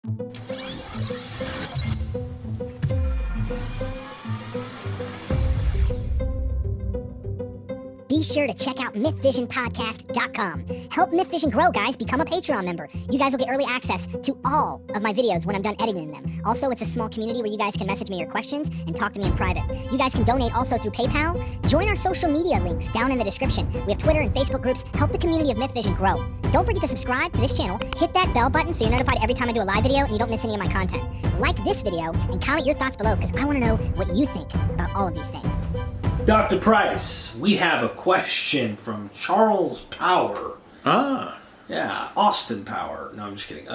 Be sure to check out MythVisionPodcast.com. Help MythVision grow, guys. Become a Patreon member. You guys will get early access to all of my videos when I'm done editing them. Also, it's a small community where you guys can message me your questions and talk to me in private. You guys can donate also through PayPal. Join our social media links down in the description. We have Twitter and Facebook groups. Help the community of MythVision grow. Don't forget to subscribe to this channel. Hit that bell button so you're notified every time I do a live video and you don't miss any of my content. Like this video and comment your thoughts below because I want to know what you think about all of these things. Dr. Price, we have a question from Charles Power. Yeah, Austin Power. No, I'm just kidding.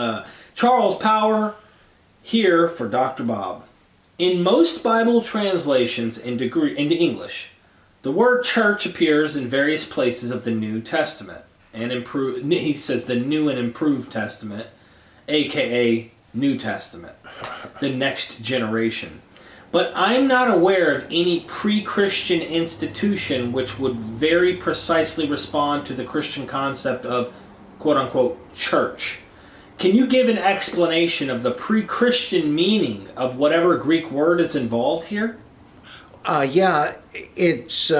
Charles Power here for Dr. Bob. In most Bible translations into English, the word church appears in various places of the New Testament. He says the New and Improved Testament, aka New Testament, the next generation. But I'm not aware of any pre-Christian institution which would very precisely respond to the Christian concept of quote-unquote church. Can you give an explanation of the pre-Christian meaning of whatever Greek word is involved here? Yeah, it's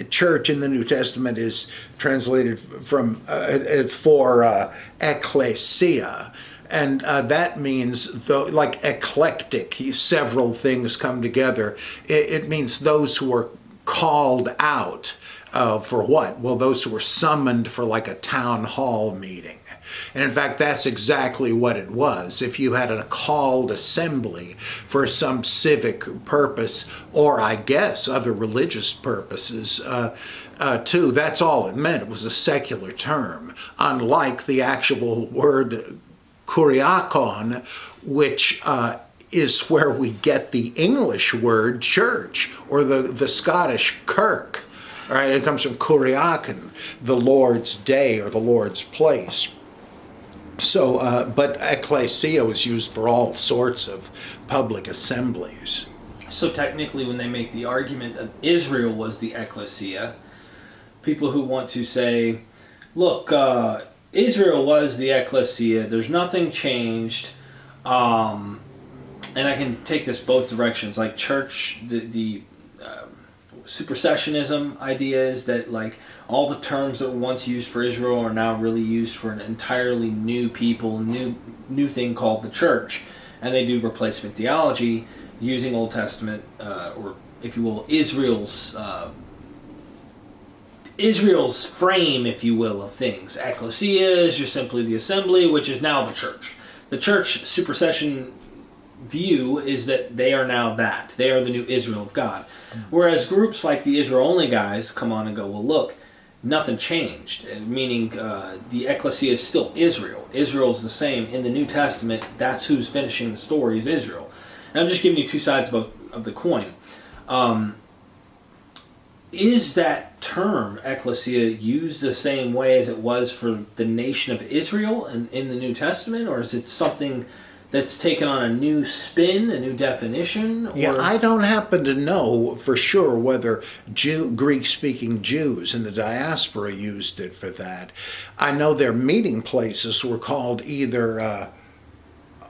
church in the New Testament is translated from for ekklesia. And that means, like eclectic, several things come together. It means those who are called out for what? Well, those who were summoned for like a town hall meeting. And in fact, that's exactly what it was. If you had a called assembly for some civic purpose, or I guess other religious purposes, too, that's all it meant. It was a secular term, unlike the actual word kuriakon, which is where we get the English word church, or the Scottish kirk. All right, it comes from kuriakon, the Lord's day or the Lord's place. So, but ekklesia was used for all sorts of public assemblies. So technically, when they make the argument that Israel was the ekklesia, people who want to say, look, Israel was the ekklesia, there's nothing changed, and I can take this both directions, like church, the supersessionism idea is that like all the terms that were once used for Israel are now really used for an entirely new people, new thing called the church, and they do replacement theology using Old Testament, or if you will, Israel's frame, if you will, of things. Ekklesia is just simply the assembly, which is now the church. The church supersession view is that they are now that. They are the new Israel of God. Whereas groups like the Israel-only guys come on and go, well, look, nothing changed. Meaning the ekklesia is still Israel. Israel's the same. In the New Testament, that's who's finishing the story is Israel. And I'm just giving you two sides of the coin. Is that term, ekklesia, used the same way as it was for the nation of Israel in the New Testament? Or is it something that's taken on a new spin, a new definition? Or? Yeah, I don't happen to know for sure whether Greek-speaking Jews in the diaspora used it for that. I know their meeting places were called either,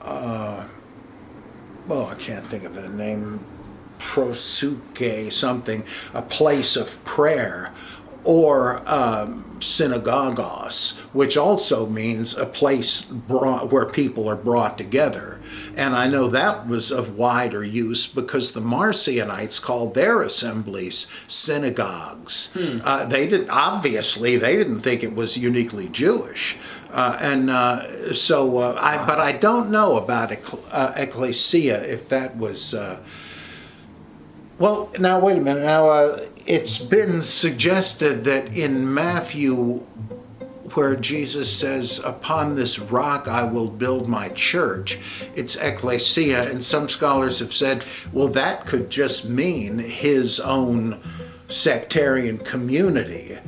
well, I can't think of the name, prosuke something, a place of prayer, or synagogos, which also means a place where people are brought together. And I know that was of wider use because the Marcionites called their assemblies synagogues. They didn't think it was uniquely Jewish. But I don't know about ekklesia, if that was... Well, now wait a minute. Now it's been suggested that in Matthew, where Jesus says, "Upon this rock I will build my church," it's ekklesia, and some scholars have said, well, that could just mean his own sectarian community.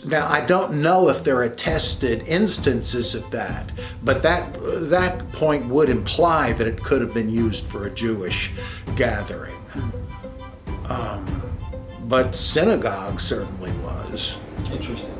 Now, I don't know if there are attested instances of that, but that point would imply that it could have been used for a Jewish gathering. But synagogue certainly was. Interesting.